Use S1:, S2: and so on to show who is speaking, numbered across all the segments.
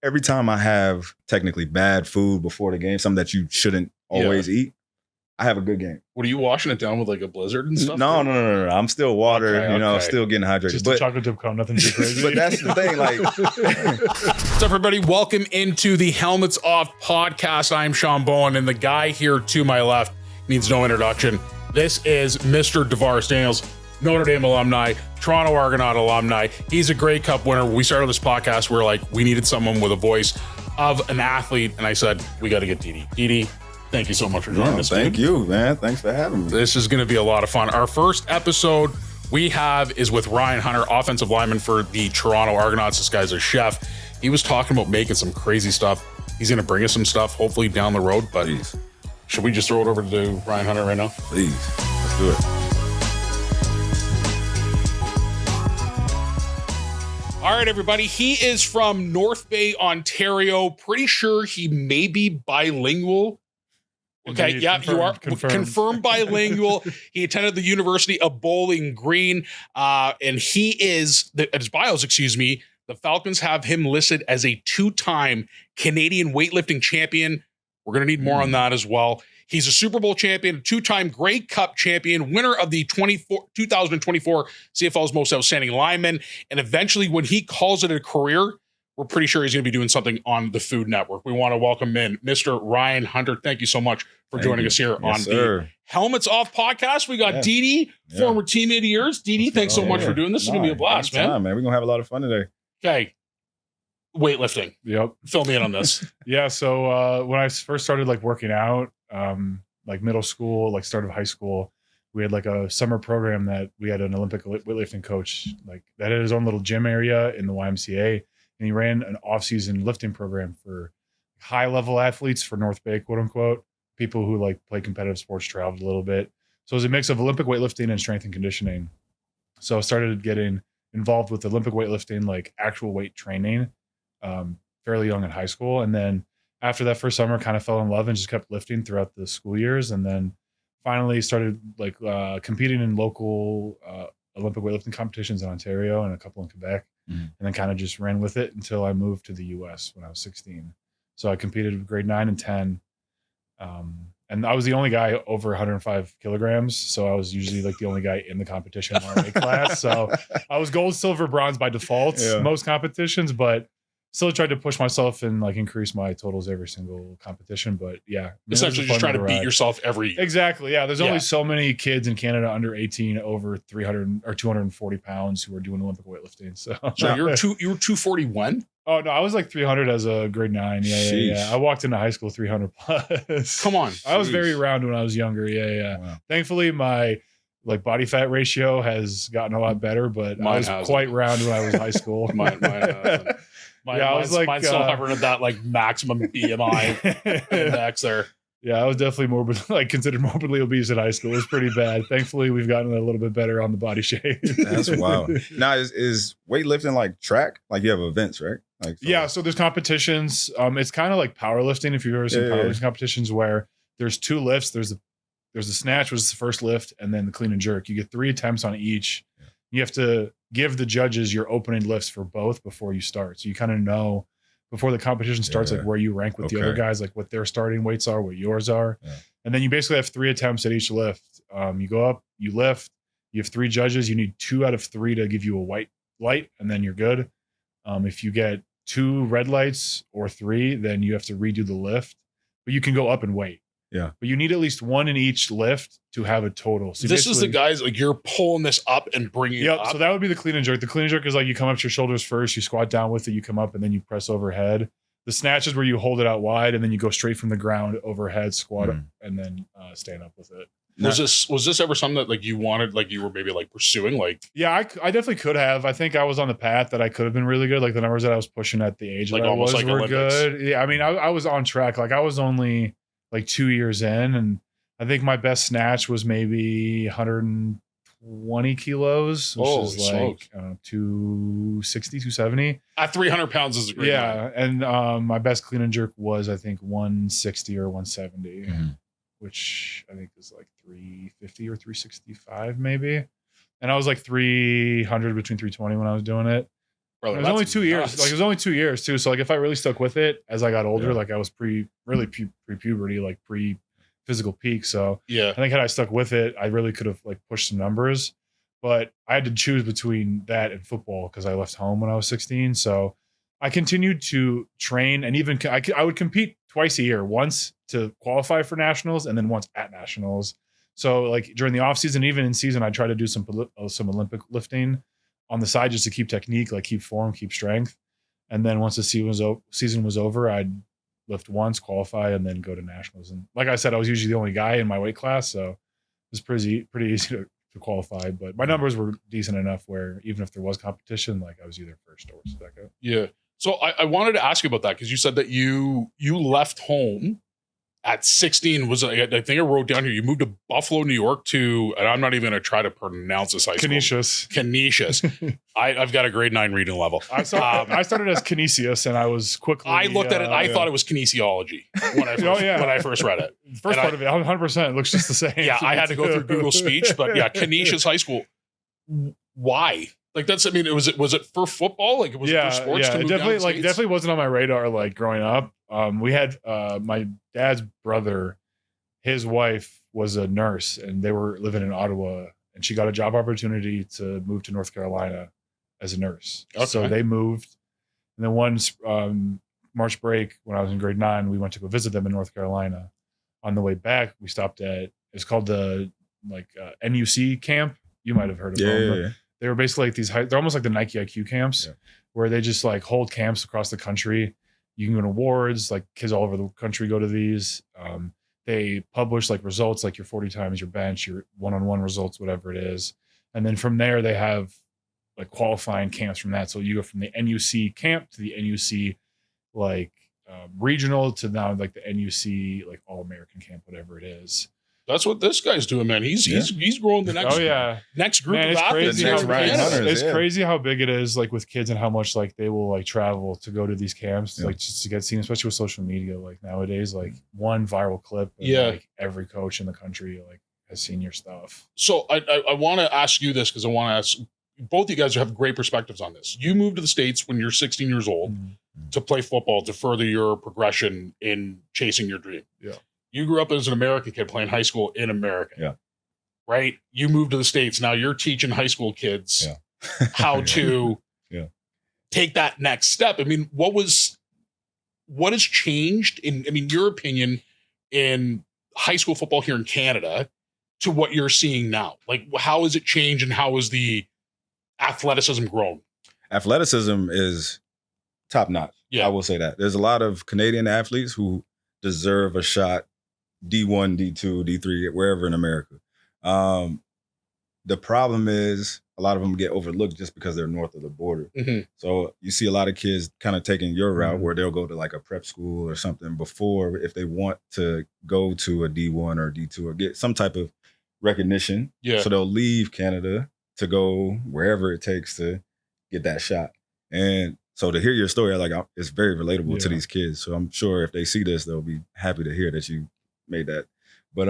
S1: every time I have technically bad food before the game, something that you shouldn't always eat, I have a good game.
S2: What are you washing it down with like a blizzard and stuff?
S1: No. I'm still water,
S2: Okay.
S1: still getting hydrated.
S3: Just a chocolate chip cone, nothing too crazy.
S1: But that's the thing, like.
S2: What's up, everybody? Welcome into the Helmets Off podcast. I'm Sean Bowen, and the guy here to my left needs no introduction. This is Mr. DaVaris Daniels, Notre Dame alumni, Toronto Argonaut alumni. He's a Grey Cup winner. We started this podcast, we're like, we needed someone with a voice of an athlete, and I said, we got to get Didi. Didi, thank you so much for joining us.
S1: Thank you, man. Thanks for having me.
S2: This is going to be a lot of fun. Our first episode we have is with Ryan Hunter, offensive lineman for the Toronto Argonauts. This guy's a chef. He was talking about making some crazy stuff. He's going to bring us some stuff, hopefully down the road. But should we just throw it over to Ryan Hunter right now?
S1: Please, let's do it.
S2: All right, everybody. He is from North Bay, Ontario. Pretty sure he may be bilingual. Okay,
S3: Indeed,
S2: yeah, you are confirmed bilingual. He attended the University of Bowling Green, and he is, at his bios, the Falcons have him listed as a two-time Canadian weightlifting champion. We're going to need more on that as well. He's a Super Bowl champion, two-time Grey Cup champion, winner of the 2024 CFL's Most Outstanding Lineman, and eventually, when he calls it a career, we're pretty sure he's going to be doing something on the Food Network. We want to welcome in Mr. Ryan Hunter. Thank you so much for joining us here on the Helmets Off podcast. We got Didi, former teammate of yours. Didi, thanks so much for doing this. It's going to be a blast, man.
S1: We're going to have a lot of fun today.
S2: Okay. Weightlifting.
S3: Yep.
S2: Fill me in on this.
S3: Yeah. So when I first started like working out, like middle school, like start of high school, we had like a summer program that we had an Olympic weightlifting coach like that had his own little gym area in the YMCA. And he ran an off-season lifting program for high-level athletes for North Bay, quote unquote, people who like play competitive sports, traveled a little bit. So it was a mix of Olympic weightlifting and strength and conditioning. So I started getting involved with Olympic weightlifting, like actual weight training, fairly young in high school. And then after that first summer, kind of fell in love and just kept lifting throughout the school years. And then finally started like competing in local Olympic weightlifting competitions in Ontario and a couple in Quebec. And then kind of just ran with it until I moved to the US when I was 16. So I competed with grade 9 and 10. And I was the only guy over 105 kilograms. So I was usually like the only guy in the competition in our weight class. So I was gold, silver, bronze by default, most competitions, but still tried to push myself and like increase my totals every single competition. But yeah,
S2: essentially just trying to beat yourself every year.
S3: Exactly. Yeah. There's only so many kids in Canada under 18 over 300 or 240 pounds who are doing Olympic weightlifting. So
S2: you were 241?
S3: Oh no, I was like 300 as a grade 9. Yeah. I walked into high school 300 plus.
S2: Come on.
S3: I was very round when I was younger. Yeah. Wow. Thankfully, my like body fat ratio has gotten a lot better, but I was quite round when I was in high school.
S2: Mine I was like, mine's still hovering at that like maximum BMI index there.
S3: Yeah, I was definitely considered morbidly obese in high school. It was pretty bad. Thankfully, we've gotten a little bit better on the body shape.
S1: That's wild. Now, is weightlifting like track? Like you have events, right? Like
S3: so there's competitions. It's kind of like powerlifting. If you've ever seen powerlifting competitions where there's two lifts. There's a snatch, which is the first lift, and then the clean and jerk. You get 3 attempts on each. You have to give the judges your opening lifts for both before you start. So you kind of know before the competition starts, like where you rank with the other guys, like what their starting weights are, what yours are. Yeah. And then you basically have 3 attempts at each lift. You go up, you lift, you have 3 judges. You need 2 out of 3 to give you a white light, and then you're good. If you get 2 red lights or 3, then you have to redo the lift, but you can go up and wait.
S1: Yeah.
S3: But you need at least 1 in each lift to have a total. So
S2: this is the guys like you're pulling this up and bringing it up.
S3: So that would be the clean and jerk. The clean and jerk is like you come up to your shoulders first, you squat down with it, you come up, and then you press overhead. The snatch is where you hold it out wide and then you go straight from the ground overhead, squat up, and then stand up with it.
S2: Was this ever something that like you wanted, like you were maybe like pursuing? Like,
S3: yeah, I definitely could have. I think I was on the path that I could have been really good. Like the numbers that I was pushing at the age
S2: like
S3: that
S2: almost
S3: I was
S2: like
S3: were
S2: Olympics.
S3: Good. Yeah, I mean, I was on track. Like I was only like 2 years in, and I think my best snatch was maybe 120 kilos, which is like 260, 270.
S2: At 300 pounds is a great
S3: number. And my best clean and jerk was I think 160 or 170, which I think is like 350 or 365 maybe. And I was like 300 between 320 when I was doing it.
S2: Brother,
S3: It was
S2: that's
S3: only 2 years.
S2: nuts.
S3: Like it was only 2 years too. So like if I really stuck with it as I got older, like I was pre-puberty, like pre-physical peak. So
S2: Yeah.
S3: I think had I stuck with it, I really could have like pushed some numbers. But I had to choose between that and football because I left home when I was 16. So I continued to train, and even I would compete twice a year, once to qualify for nationals and then once at nationals. So like during the off season, even in season, I try to do some Olympic lifting on the side just to keep technique, like keep form, keep strength. And then once the season was over, I'd lift once, qualify, and then go to nationals. And like I said, I was usually the only guy in my weight class, so it was pretty easy to qualify. But my numbers were decent enough where even if there was competition, like I was either first or second.
S2: Yeah. So I wanted to ask you about that because you said that you left home at 16. I think I wrote down here, you moved to Buffalo, New York and I'm not even going to try to pronounce this high school. Canisius. I've got a grade 9 reading level.
S3: I started as Canisius, and I was quickly.
S2: I looked at it. I thought it was kinesiology when I first read it.
S3: First part of it, 100%. It looks just the same.
S2: Yeah, I had to go through Google Speech, but yeah, Canisius High School. Why? Like was it for football? Like was it for sports?
S3: Yeah,
S2: to move
S3: definitely wasn't on my radar. Like growing up, we had my dad's brother, his wife was a nurse, and they were living in Ottawa, and she got a job opportunity to move to North Carolina as a nurse. Okay. So they moved, and then one March break when I was in grade 9, we went to go visit them in North Carolina. On the way back, we stopped at it's called the NUC camp. You might have heard of them.
S1: Yeah.
S3: They were basically like they're almost like the Nike IQ camps, where they just like hold camps across the country. You can win awards, like kids all over the country go to these. They publish like results, like your 40 times your bench, your one-on-one results, whatever it is. And then from there, they have like qualifying camps from that. So you go from the NUC camp to the NUC regional to now like the NUC like All-American camp, whatever it is.
S2: That's what this guy's doing, man. He's growing the next group of athletes.
S3: It's crazy how big it is, like with kids, and how much like they will like travel to go to these camps, like just to get seen, especially with social media. Like nowadays, like one viral clip, and, like every coach in the country like has seen your stuff.
S2: So I want to ask you this because I want to ask both you guys who have great perspectives on this. You moved to the States when you're 16 years old to play football to further your progression in chasing your dream.
S3: Yeah.
S2: You grew up as an American kid playing high school in America.
S1: Yeah.
S2: Right? You moved to the States. Now you're teaching high school kids how to take that next step. I mean, what has changed in your opinion in high school football here in Canada to what you're seeing now? Like, how has it changed and how has the athleticism grown?
S1: Athleticism is top notch.
S2: Yeah.
S1: I will say that. There's a lot of Canadian athletes who deserve a shot D1, D2, D3, wherever in America. The problem is a lot of them get overlooked just because they're north of the border.
S2: Mm-hmm.
S1: So you see a lot of kids kind of taking your route where they'll go to like a prep school or something before if they want to go to a D1 or D2 or get some type of recognition.
S2: Yeah.
S1: So they'll leave Canada to go wherever it takes to get that shot. And so to hear your story, it's very relatable to these kids. So I'm sure if they see this, they'll be happy to hear that you made that. But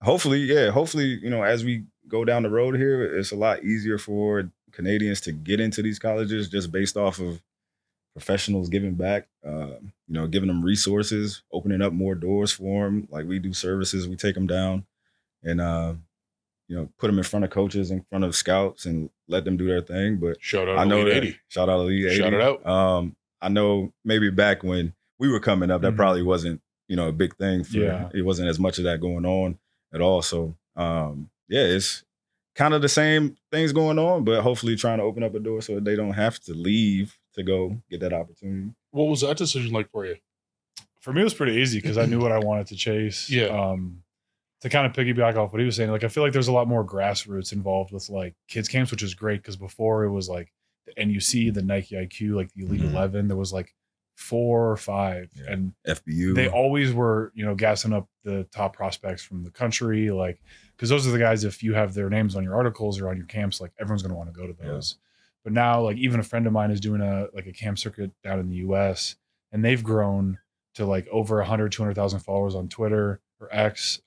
S1: hopefully, as we go down the road here, it's a lot easier for Canadians to get into these colleges just based off of professionals giving back, giving them resources, opening up more doors for them. Like we do services, we take them down and, put them in front of coaches, in front of scouts and let them do their thing. But
S2: shout out
S1: I know
S2: Elite
S1: that,
S2: 80.
S1: Shout out Elite 80.
S2: Shout it out.
S1: I know maybe back when we were coming up, that probably wasn't, a big thing it wasn't as much of that going on at all. So it's kind of the same things going on, but hopefully trying to open up a door so that they don't have to leave to go get that opportunity.
S2: What was that decision like for you?
S3: For me, it was pretty easy because I knew what I wanted to chase.
S2: Yeah.
S3: To kind of piggyback off what he was saying, like I feel like there's a lot more grassroots involved with like kids camps, which is great because before it was like the NUC, the Nike IQ, like the Elite 11, there was like 4 or 5 and
S1: FBU.
S3: They always were, gassing up the top prospects from the country, like because those are the guys. If you have their names on your articles or on your camps, like everyone's going to want to go to those. But now, like even a friend of mine is doing a camp circuit down in the US, and they've grown to like over 200,000 followers on Twitter or X.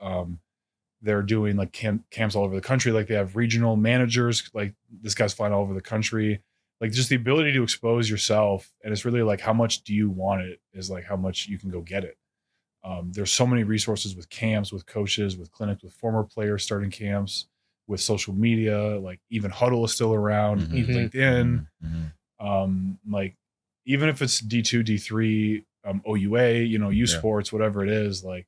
S3: They're doing like camps all over the country. Like they have regional managers. Like this guy's flying all over the country. like just the ability to expose yourself. And it's really like, how much do you want it is like how much you can go get it. There's so many resources with camps, with coaches, with clinics, with former players starting camps, with social media, like even Huddle is still around, LinkedIn. Like even if it's D2, D3, OUA, U Sports, whatever it is, like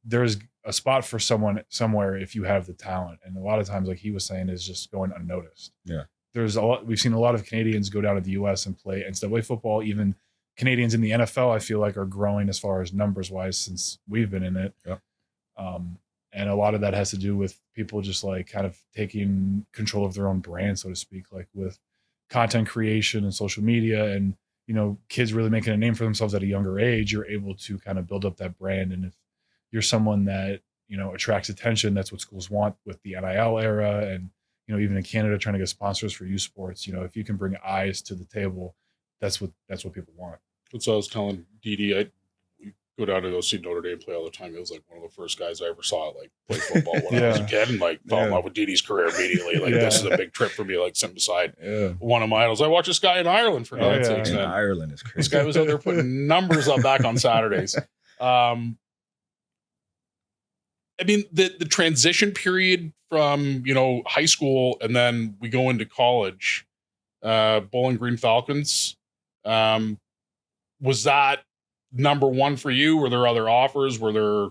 S3: there's a spot for someone somewhere if you have the talent. And a lot of times, like he was saying, is just going unnoticed.
S1: Yeah.
S3: We've seen a lot of Canadians go down to the US and play NCAA football. Even Canadians in the NFL, I feel like, are growing as far as numbers wise since we've been in it.
S1: Yep.
S3: And a lot of that has to do with people just like kind of taking control of their own brand, so to speak, like with content creation and social media and, kids really making a name for themselves at a younger age. You're able to kind of build up that brand. And if you're someone that, attracts attention, that's what schools want with the NIL era. And, even in Canada, trying to get sponsors for youth sports, if you can bring eyes to the table, that's what people want.
S2: That's what I was telling Didi. I go down to go see Notre Dame play all the time. He was like one of the first guys I ever saw like play football when I was a kid, and like fell in love with Didi's career immediately. Like this is a big trip for me. Like sitting beside one of my idols. I watched this guy in Ireland for God's sakes.
S1: In Ireland is crazy.
S2: This guy was out there putting numbers up back on Saturdays. I mean, the transition period from high school and then we go into college. Bowling Green Falcons. Was that number one for you? Were there other offers? Were there,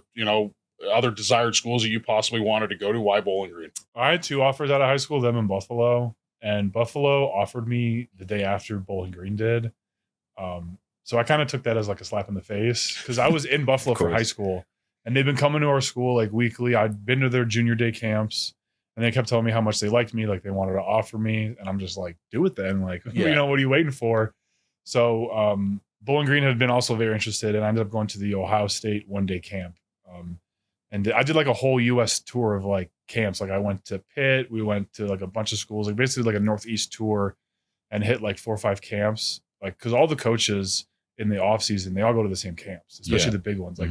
S2: other desired schools that you possibly wanted to go to? Why Bowling Green?
S3: I had 2 offers out of high school, them in Buffalo. And Buffalo offered me the day after Bowling Green did. So I kind of took that as like a slap in the face because I was in Buffalo for high school and they've been coming to our school like weekly. I'd been to their junior day camps. And they kept telling me how much they liked me, like they wanted to offer me. And I'm just like, do it then. Like, what are you waiting for? So Bowling Green had been also very interested. And I ended up going to the Ohio State one-day camp. And I did like a whole U.S. tour of like camps. Like I went to Pitt. We went to like a bunch of schools, like basically like a Northeast tour and hit like 4 or 5 camps. Like, because all the coaches in the off season, they all go to the same camps, especially the big ones. Like,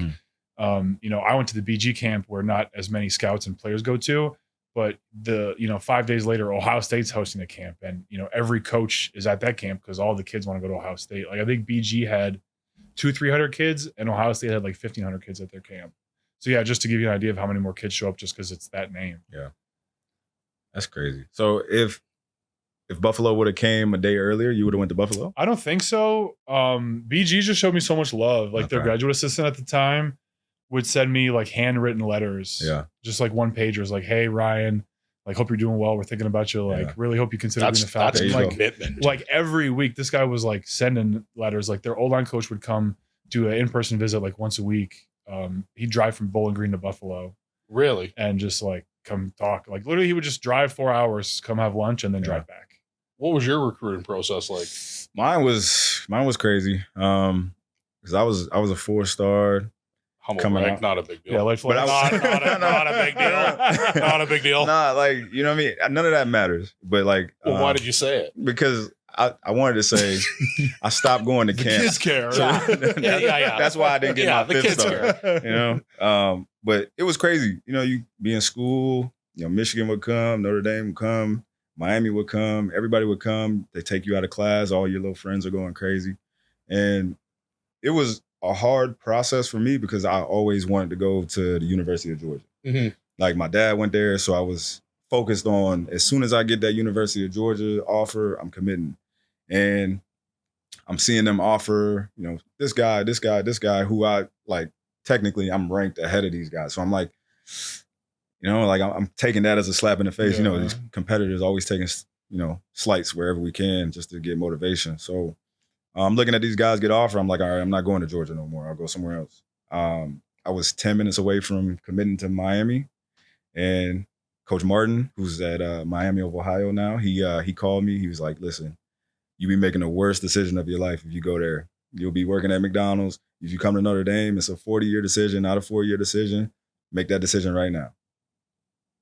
S3: I went to the BG camp where not as many scouts and players go to. But 5 days later, Ohio State's hosting a camp, and every coach is at that camp because all the kids want to go to Ohio State. Like I think BG had 200-300 kids, and Ohio State had like 1,500 kids at their camp. So yeah, just to give you an idea of how many more kids show up just because it's that name.
S1: Yeah, that's crazy. So if Buffalo would have came a day earlier, you would have went to Buffalo?
S3: I don't think so. BG just showed me so much love. Like their graduate assistant at the time would send me like handwritten letters.
S1: Yeah.
S3: Just like one pagers, like, hey, Ryan, like, hope you're doing well. We're thinking about you. Like, really hope you consider being the Falcons.
S2: That's
S3: like,
S2: commitment.
S3: Like every week, this guy was like sending letters. Like their O-line coach would come do an in-person visit like once a week. He'd drive from Bowling Green to Buffalo.
S2: Really?
S3: And just like come talk. Like literally he would just drive 4 hours, come have lunch, and then drive back.
S2: What was your recruiting process like?
S1: Mine was crazy. Because I was a 4-star.
S2: Humble brag, not a big deal.
S3: Yeah, like
S2: but not a big deal. Not a big deal.
S1: Nah, like, you know what I mean? None of that matters. But like,
S2: well, why did you say it?
S1: Because I wanted to say I stopped going to camp.
S3: Kids care.
S1: That's why I didn't get my 5th star.
S2: Care.
S1: But it was crazy. You be in school. Michigan would come, Notre Dame would come, Miami would come, everybody would come. They take you out of class. All your little friends are going crazy, and it was a hard process for me because I always wanted to go to the University of Georgia.
S2: Mm-hmm.
S1: Like my dad went there, so I was focused on as soon as I get that University of Georgia offer, I'm committing. And I'm seeing them offer, this guy, who I like, technically I'm ranked ahead of these guys. So I'm like, I'm taking that as a slap in the face. These competitors always taking, slights wherever we can just to get motivation. So I'm looking at these guys get offered. I'm like, all right, I'm not going to Georgia no more. I'll go somewhere else. I was 10 minutes away from committing to Miami, and Coach Martin, who's at Miami of Ohio now, he called me. He was like, listen, you be making the worst decision of your life if you go there. You'll be working at McDonald's. If you come to Notre Dame, it's a 40-year decision, not a 4-year decision. Make that decision right now.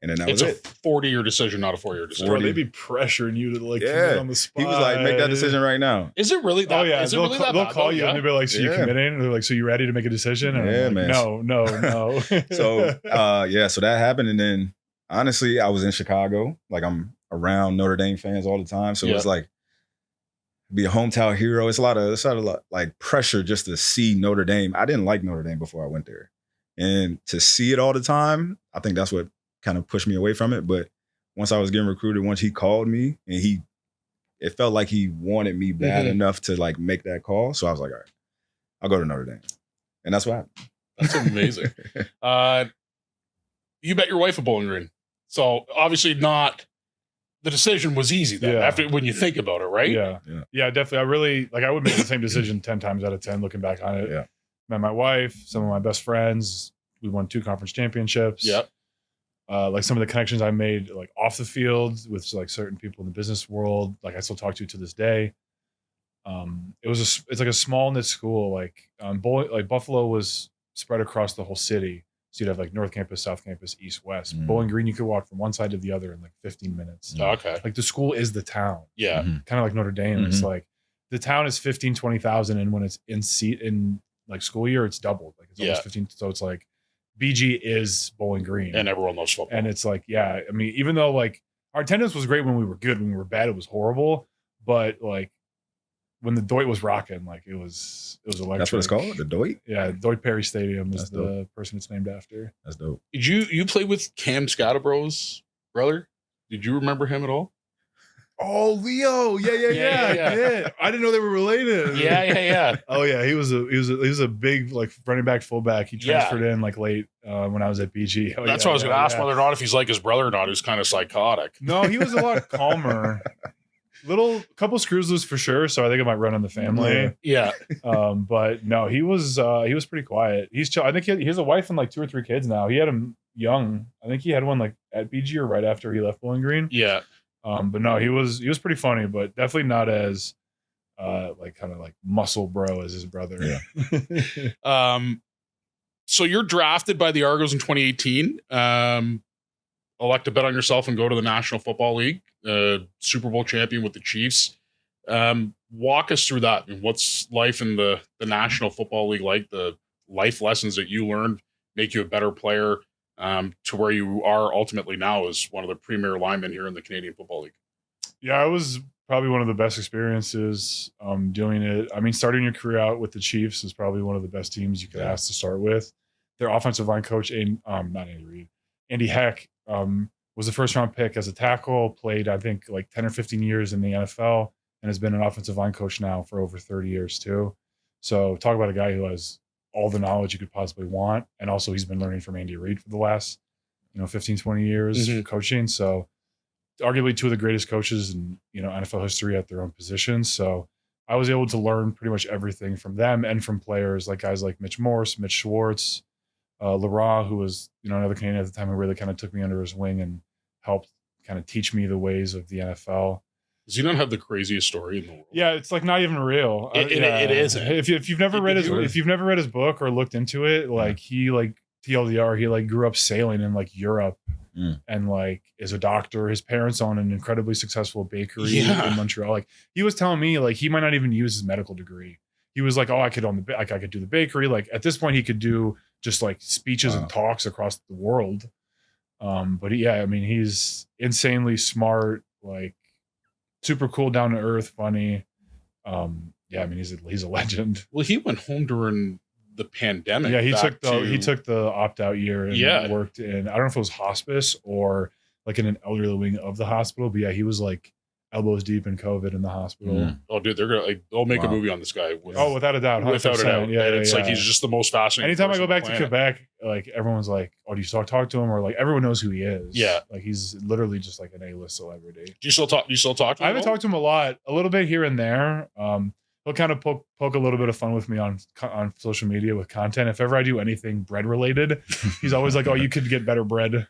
S1: And then that was it.
S2: It's a 40-year decision, not a 4-year decision.
S3: Or they be pressuring you to like commit on the spot.
S1: He was like, make that decision right now.
S2: Is it really that?
S3: Oh yeah, they'll call you and they'll be like, so you committing? And they're like, so you ready to make a decision? And
S1: yeah,
S3: like,
S1: man.
S3: No.
S1: So so that happened, and then honestly, I was in Chicago. Like I'm around Notre Dame fans all the time, so it was like be a hometown hero. It's a lot of like pressure just to see Notre Dame. I didn't like Notre Dame before I went there. And to see it all the time, I think that's what kind of pushed me away from it. But once I was getting recruited, once he called me and it felt like he wanted me bad enough to like make that call. So I was like, all right, I'll go to Notre Dame. And that's what happened.
S2: That's amazing. You met your wife at Bowling Green. So obviously not, the decision was easy then after when you think about it, right?
S3: Yeah, definitely. I would make the same decision 10 times out of 10 looking back on it.
S1: Yeah.
S3: Met my wife, some of my best friends. We won 2 conference championships.
S2: Yep.
S3: Like some of the connections I made like off the field with like certain people in the business world, like I still talk to this day. It's like a small knit school. Buffalo was spread across the whole city. So you'd have like North Campus, South Campus, East, West. Bowling Green, you could walk from one side to the other in like 15 minutes.
S2: Okay.
S3: Like the school is the town.
S2: Yeah.
S3: Kind of like Notre Dame. It's like the town is 15, 20,000. And when it's in like school year, it's doubled. Like it's almost 15. So it's like BG is Bowling Green.
S2: And everyone knows football.
S3: And it's like, I mean, even though like our attendance was great when we were good, when we were bad, it was horrible. But like when the Doit was rocking, like it was electric.
S1: That's what it's called? The Doit?
S3: Yeah, Doit Perry Stadium is
S1: That's
S3: the
S1: dope.
S3: person it's named after.
S1: That's dope.
S2: Did you play with Cam Scatterbro's brother? Did you remember him at all?
S3: Oh, Leo. Yeah. I didn't know they were related.
S2: Yeah.
S3: Oh yeah, he was a big like running back fullback. He transferred in like late when I was at BG.
S2: That's what I was going to ask whether or not if he's like his brother or not. Who's kind of psychotic.
S3: No, he was a lot calmer. Couple screws loose for sure. So I think it might run on the family.
S2: Yeah.
S3: But no, he was pretty quiet. He's chill. I think he has a wife and like 2 or 3 kids now. He had him young. I think he had one like at BG or right after he left Bowling Green.
S2: Yeah.
S3: But no, he was pretty funny, but definitely not as like kind of like muscle bro as his brother.
S2: Yeah. So you're drafted by the Argos in 2018. Elect to bet on yourself and go to the National Football League, Super Bowl champion with the Chiefs. Walk us through that. And what's life in the National Football League like? The life lessons that you learned make you a better player to where you are ultimately now as one of the premier linemen here in the Canadian Football League.
S3: Yeah, it was probably one of the best experiences doing it. I mean, starting your career out with the Chiefs is probably one of the best teams you could ask to start with. Their offensive line coach, not Andy Reid, Andy Heck, was the first round pick as a tackle, played, I think, like 10 or 15 years in the NFL and has been an offensive line coach now for over 30 years too. So talk about a guy who has all the knowledge you could possibly want. And also he's been learning from Andy Reid for the last, 15, 20 years coaching. So arguably 2 of the greatest coaches in, NFL history at their own positions. So I was able to learn pretty much everything from them and from players like guys like Mitch Morse, Mitch Schwartz, Laurent, who was, another Canadian at the time, who really kind of took me under his wing and helped kind of teach me the ways of the NFL.
S2: Does he not have the craziest story in the world?
S3: Yeah, it's like not even real.
S2: It isn't.
S3: If you've never read his book or looked into it, like he like TLDR, he like grew up sailing in like Europe and like is a doctor. His parents own an incredibly successful bakery in Montreal. Like he was telling me like he might not even use his medical degree. He was like, oh, I could do the bakery. Like at this point he could do just like speeches and talks across the world. But I mean, he's insanely smart, like super cool, down to earth, funny. I mean, he's a legend.
S2: Well, he went home during the pandemic.
S3: Yeah, he took the opt-out year and worked in, I don't know if it was hospice or like in an elderly wing of the hospital, but he was like elbows deep in COVID in the hospital.
S2: Oh, dude, they'll make a movie on this guy.
S3: Without a doubt. 100%.
S2: Without a doubt. Yeah, it's like he's just the most fascinating.
S3: Anytime I go back to Quebec, like everyone's like, oh, do you still talk to him? Or like everyone knows who he is. Yeah. Like he's literally just like an A-list celebrity.
S2: Do you still talk to him?
S3: I haven't talked to him a little bit here and there. He'll kind of poke a little bit of fun with me on social media with content. If ever I do anything bread related, he's always like, "Oh, you could get better bread."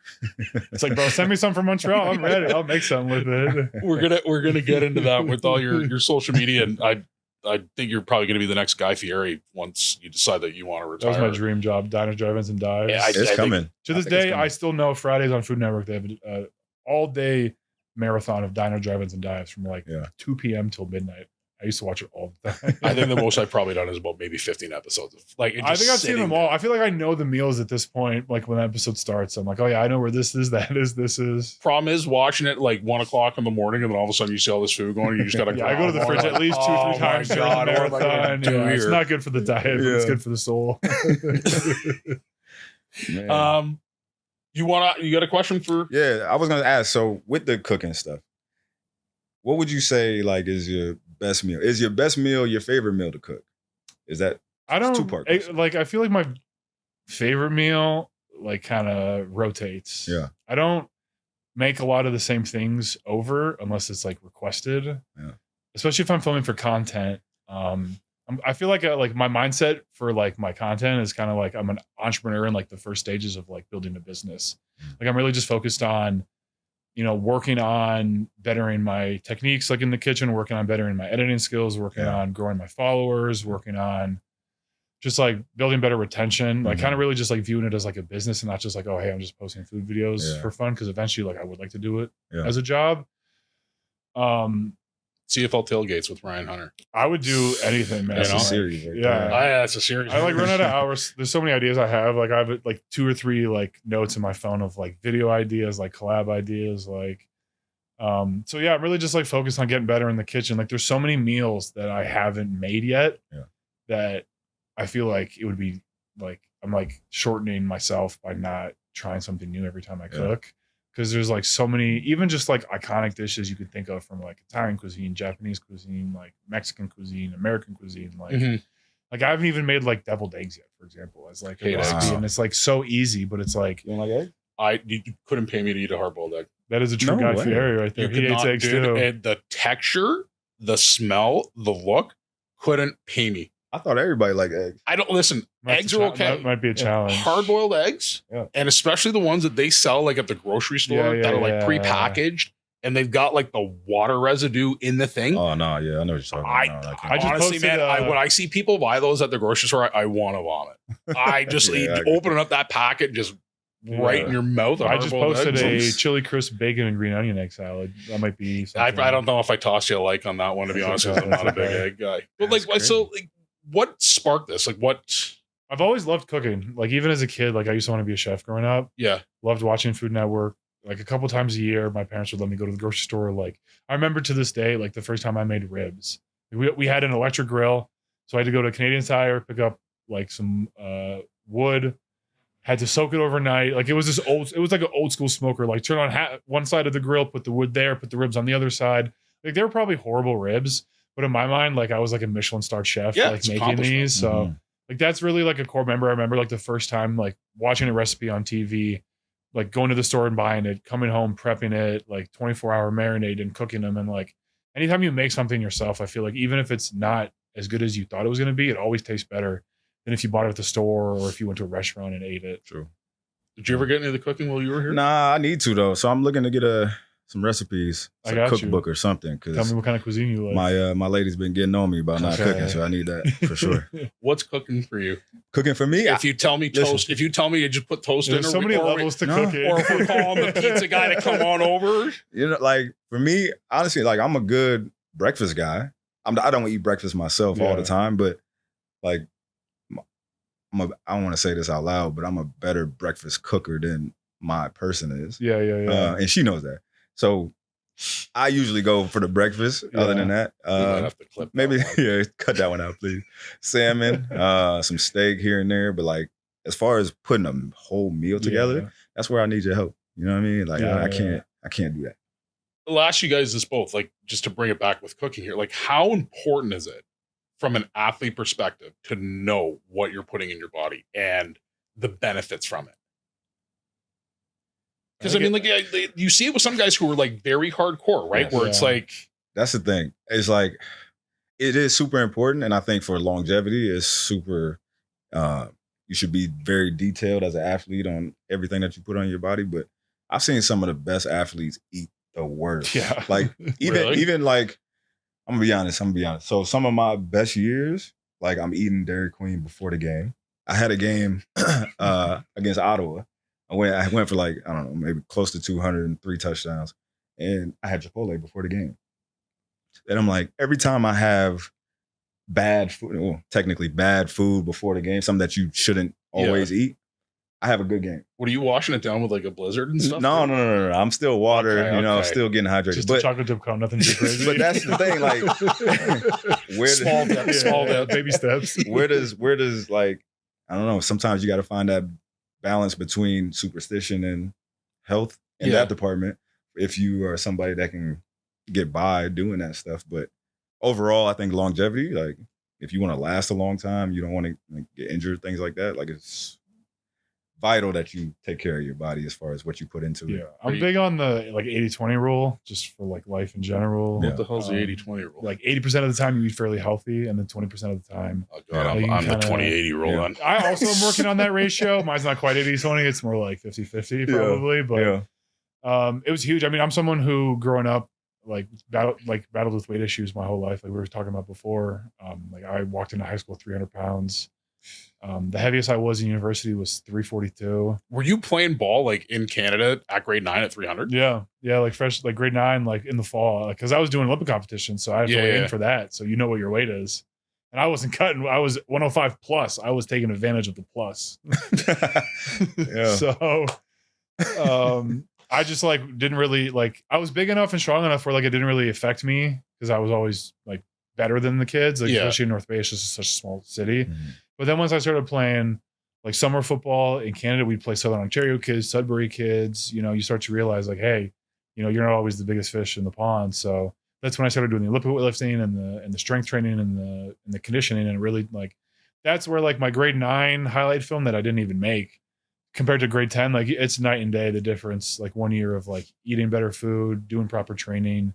S3: It's like, bro, send me some from Montreal. I'm ready. I'll make something with it.
S2: We're gonna get into that with all your social media, and I think you're probably gonna be the next Guy Fieri once you decide that you want to retire.
S3: That was my dream job: diners, drive-ins, and dives.
S1: Yeah, it's coming.
S3: To this day, I still know Fridays on Food Network they have an all-day marathon of diner, drive-ins, and dives from like 2 p.m. till midnight. I used to watch it all the time.
S2: I think the most I've probably done is about maybe 15 episodes. Like,
S3: I think I've seen them all. I feel like I know the meals at this point. Like when the episode starts, I'm like, oh yeah, I know where this is, that is, this is.
S2: Problem is watching it like 1 o'clock in the morning, and then all of a sudden you see all this food going. You just gotta.
S3: Yeah, I go to the fridge at least 2-3 times during the marathon. Yeah, it's not good for the diet, but it's good for the soul.
S2: You got a question for?
S1: Yeah, I was gonna ask. So with the cooking stuff, what would you say like is your best meal? Is your best meal your favorite meal to cook? Is that two-part question.
S3: like I feel like my favorite meal like kind of rotates.
S1: Yeah.
S3: I don't make a lot of the same things over unless it's like requested.
S1: Yeah.
S3: Especially if I'm filming for content. I feel like my mindset for like my content is kind of like I'm an entrepreneur in like the first stages of like building a business. Like I'm really just focused on, you know, working on bettering my techniques, like in the kitchen, working on bettering my editing skills, working on growing my followers, working on just like building better retention, like kind of really just like viewing it as like a business and not just like, oh, hey, I'm just posting food videos for fun. Cause eventually like I would like to do it as a job.
S2: CFL tailgates with Ryan Hunter.
S3: I would do anything, man.
S1: That's a series. Right
S2: that's a series.
S3: I like run out of hours. There's so many ideas I have. Like I have like 2 or 3 like notes in my phone of like video ideas, like collab ideas, like. So yeah, I'm really just like focused on getting better in the kitchen. Like there's so many meals that I haven't made yet that I feel like it would be like I'm like shortening myself by not trying something new every time I cook. Because there's like so many, even just like iconic dishes you could think of from like Italian cuisine, Japanese cuisine, like Mexican cuisine, American cuisine. Like, like I haven't even made like deviled eggs yet, for example, as like a recipe, and it's like so easy, but it's like
S1: you don't like egg?
S2: You couldn't pay me to eat a hard-boiled egg.
S3: That is a true guy Fieri right there. He hates eggs too.
S2: And the texture, the smell, the look, couldn't pay me.
S1: I thought everybody liked eggs.
S2: I don't listen. Eggs are okay.
S3: That might be a challenge.
S2: Hard-boiled eggs, and especially the ones that they sell like at the grocery store that are like pre-packaged, and they've got like the water residue in the thing.
S1: Oh no, yeah, I know what you're talking about.
S2: I just honestly, man, when I see people buy those at the grocery store, I want to vomit. I just opening up that packet, just right in your mouth.
S3: I just posted a chili crisp bacon and green onion egg salad. That might be.
S2: I don't know if I tossed you a like on that one. To be honest with you, I'm not a big egg guy. But like, so like. What sparked this? Like what?
S3: I've always loved cooking. Like even as a kid, like I used to want to be a chef growing up.
S2: Yeah.
S3: Loved watching Food Network. Like a couple times a year, my parents would let me go to the grocery store. Like I remember to this day, like the first time I made ribs. We had an electric grill. So I had to go to Canadian Tire, pick up like some wood, had to soak it overnight. Like it was like an old school smoker. Like turn on one side of the grill, put the wood there, put the ribs on the other side. Like they were probably horrible ribs. But in my mind, like I was like a Michelin star chef, like making these. So like that's really like a core member. I remember like the first time like watching a recipe on TV, like going to the store and buying it, coming home, prepping it, like 24-hour marinade and cooking them. And like anytime you make something yourself, I feel like even if it's not as good as you thought it was going to be, it always tastes better than if you bought it at the store or if you went to a restaurant and ate it.
S1: True.
S2: Did you ever get any of the cooking while you were here?
S1: Nah, I need to though. So I'm looking to get some recipes, some cookbook or something.
S3: Tell me what kind of cuisine you like.
S1: My lady's been getting on me about not cooking, so I need that for sure.
S2: What's cooking for you?
S1: Cooking for me?
S2: If you tell me toast, if you tell me you just put toast in,
S3: there's so many levels to cooking.
S2: Or if we're calling the pizza guy to come on over.
S1: You know, like for me, honestly, like I'm a good breakfast guy. I don't eat breakfast myself all the time, but like I don't want to say this out loud, but I'm a better breakfast cooker than my person is.
S3: Yeah.
S1: And she knows that. So I usually go for the breakfast. Other than that,
S2: have to clip
S1: maybe cut that one out, please. Salmon, some steak here and there. But like as far as putting a whole meal together, that's where I need your help. You know what I mean? Like I can't do that.
S2: I'll ask you guys this both, like just to bring it back with cooking here. Like how important is it from an athlete perspective to know what you're putting in your body and the benefits from it? Because I mean, like you see it with some guys who are like very hardcore, right? Where it's like
S1: that's the thing. It's like it is super important, and I think for longevity, it's super. You should be very detailed as an athlete on everything that you put on your body. But I've seen some of the best athletes eat the worst.
S3: Yeah,
S1: like even like I'm gonna be honest. So some of my best years, like I'm eating Dairy Queen before the game. I had a game against Ottawa. I went for like, I don't know, maybe close to 203 touchdowns. And I had Chipotle before the game. And I'm like, every time I have bad food, well, technically bad food before the game, something that you shouldn't always eat, I have a good game.
S2: What are you washing it down with like a blizzard and stuff?
S1: No. I'm still water,
S2: Okay.
S1: still getting hydrated.
S3: Just a chocolate chip cone, nothing too crazy.
S1: But that's the thing, like
S2: small
S3: baby steps.
S1: Where does like, I don't know, sometimes you got to find that balance between superstition and health in that department if you are somebody that can get by doing that stuff. But overall, I think longevity, like if you want to last a long time, you don't want to get injured, things like that. Like it's vital that you take care of your body as far as what you put into it.
S3: Yeah, I'm big on the like 80-20 rule, just for like life in general.
S2: What the hell's the 80-20 rule?
S3: Like 80% of the time you eat fairly healthy, and then 20% of the time.
S2: Oh God, I'm the 20-80 rule.
S3: Yeah. I also am working on that ratio. Mine's not quite 80-20. It's more like 50-50 probably. But it was huge. I mean, I'm someone who growing up battled with weight issues my whole life. Like we were talking about before. Like I walked into high school 300 pounds. The heaviest I was in university was 342.
S2: Were you playing ball like in Canada at grade 9 at 300?
S3: Yeah, like fresh, like grade 9, like in the fall, because I was doing Olympic competition, so I had to weigh in for that. So you know what your weight is, and I wasn't cutting. I was 105 plus. I was taking advantage of the plus. So, I just like didn't really like. I was big enough and strong enough where like it didn't really affect me because I was always like better than the kids. Like especially in North Bay, it's just such a small city. Mm-hmm. But then once I started playing like summer football in Canada, we'd play Southern Ontario kids, Sudbury kids. You know, you start to realize like, hey, you know, you're not always the biggest fish in the pond. So that's when I started doing the Olympic weightlifting and the strength training and the conditioning, and really like that's where like my grade 9 highlight film that I didn't even make compared to grade 10, like it's night and day the difference. Like 1 year of like eating better food, doing proper training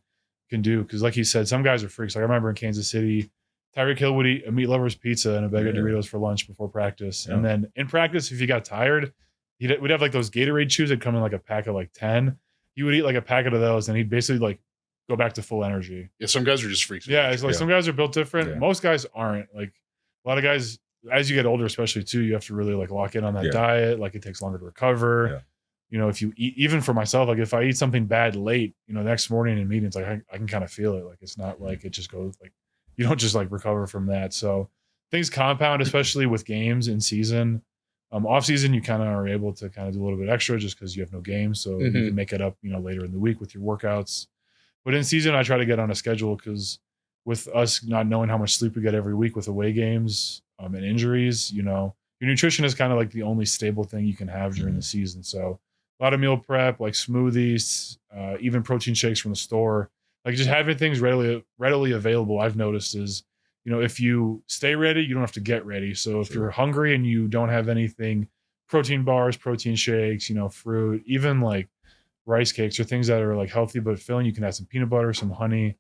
S3: can do. Because like you said, some guys are freaks. Like I remember in Kansas City, Tyreek Hill would eat a meat lover's pizza and a bag of Doritos for lunch before practice. And then in practice, if he got tired, we'd have like those Gatorade chews that come in like a pack of like 10. He would eat like a packet of those and he'd basically like go back to full energy.
S2: Yeah, some guys are just freaks.
S3: Yeah, it's like some guys are built different. Yeah. Most guys aren't. Like a lot of guys, as you get older, especially too, you have to really like lock in on that diet. Like it takes longer to recover. Yeah. You know, if you eat, even for myself, like if I eat something bad late, you know, the next morning in meetings, like I can kind of feel it. Like it's not like it just goes like, you don't just like recover from that. So things compound, especially with games in season. Off season, you kind of are able to kind of do a little bit extra just because you have no games. So you can make it up, you know, later in the week with your workouts. But in season, I try to get on a schedule because with us not knowing how much sleep we get every week with away games and injuries, you know, your nutrition is kind of like the only stable thing you can have during the season. So a lot of meal prep, like smoothies, even protein shakes from the store. Like just having things readily available, I've noticed is, you know, if you stay ready, you don't have to get ready. So if you're hungry and you don't have anything, protein bars, protein shakes, you know, fruit, even like rice cakes or things that are like healthy but filling, you can add some peanut butter, some honey.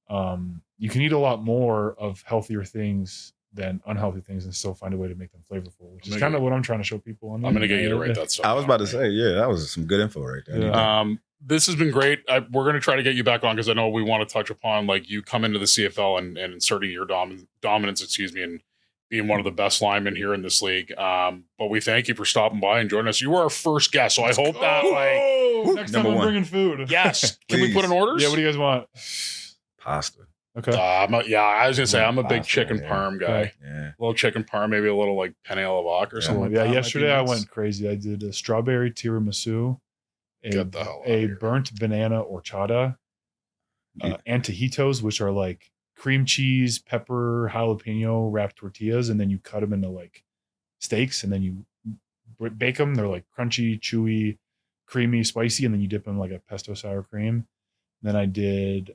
S3: You can eat a lot more of healthier things than unhealthy things and still find a way to make them flavorful, which is kind of what I'm trying to show people.
S2: I'm going to get you to write that stuff.
S1: I was about to say, that was some good info right there.
S2: Yeah. This has been great. We're going to try to get you back on because I know we want to touch upon like you come into the CFL and inserting your dominance, and being one of the best linemen here in this league. But we thank you for stopping by and joining us. You were our first guest, so I hope that like
S3: next time I'm bringing food.
S2: Yes, can we put in orders?
S3: Yeah, what do you guys want?
S1: Pasta.
S3: Okay.
S2: I was gonna say I'm a big chicken parm guy.
S1: Okay. Yeah.
S2: A little chicken parm, maybe a little like penne alla vodka or something. Like
S3: that
S2: yesterday
S3: I went crazy. I did a strawberry tiramisu, a burnt banana horchata, antojitos, which are like cream cheese, pepper, jalapeno wrapped tortillas, and then you cut them into like steaks, and then you bake them. They're like crunchy, chewy, creamy, spicy, and then you dip them in like a pesto sour cream. And then I did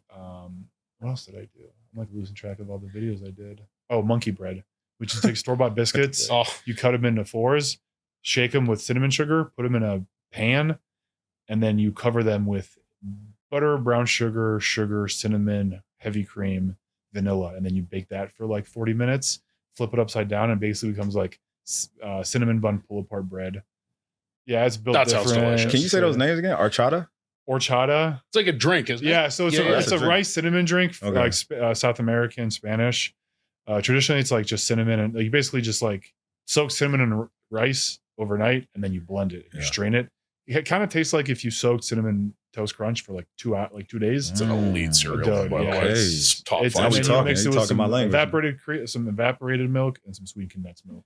S3: what else did I do? I'm like losing track of all the videos I did. Oh, monkey bread, which is like store-bought biscuits. You cut them into fours, shake them with cinnamon sugar, put them in a pan, and then you cover them with butter, brown sugar, cinnamon, heavy cream, vanilla, and then you bake that for like 40 minutes, flip it upside down, and basically becomes like cinnamon bun pull-apart bread. Yeah, it's built different. Sounds delicious.
S1: Can you say those names again? Horchata?
S2: It's like a drink, isn't it?
S3: Yeah, so it's a rice cinnamon drink, like South American Spanish. Traditionally, it's like just cinnamon, and you basically just like soak cinnamon in rice overnight, and then you blend it. You strain it. It kind of tastes like if you soaked cinnamon Toast Crunch for like 2 hours, like 2 days.
S2: It's an elite cereal.
S3: Dude,
S2: by the
S3: yeah.
S2: way. It's top
S3: It's,
S2: five.
S1: Now we
S3: and
S2: cereal.
S1: talking.
S3: mix it
S1: You
S3: with
S1: talking
S3: some
S1: my language.
S3: evaporated milk and some sweet condensed milk.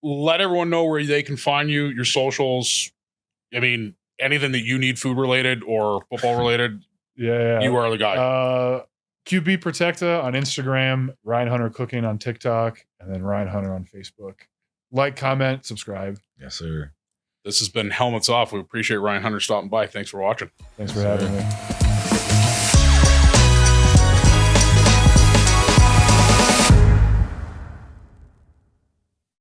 S2: Let everyone know where they can find you, your socials. I mean, anything that you need food related or football related,
S3: Yeah.
S2: you are the guy.
S3: QB Protecta on Instagram, Ryan Hunter Cooking on TikTok, and then Ryan Hunter on Facebook. Like, comment, subscribe.
S1: Yes, sir.
S2: This has been Helmets Off. We appreciate Ryan Hunter stopping by. Thanks for watching.
S3: Thanks for having me.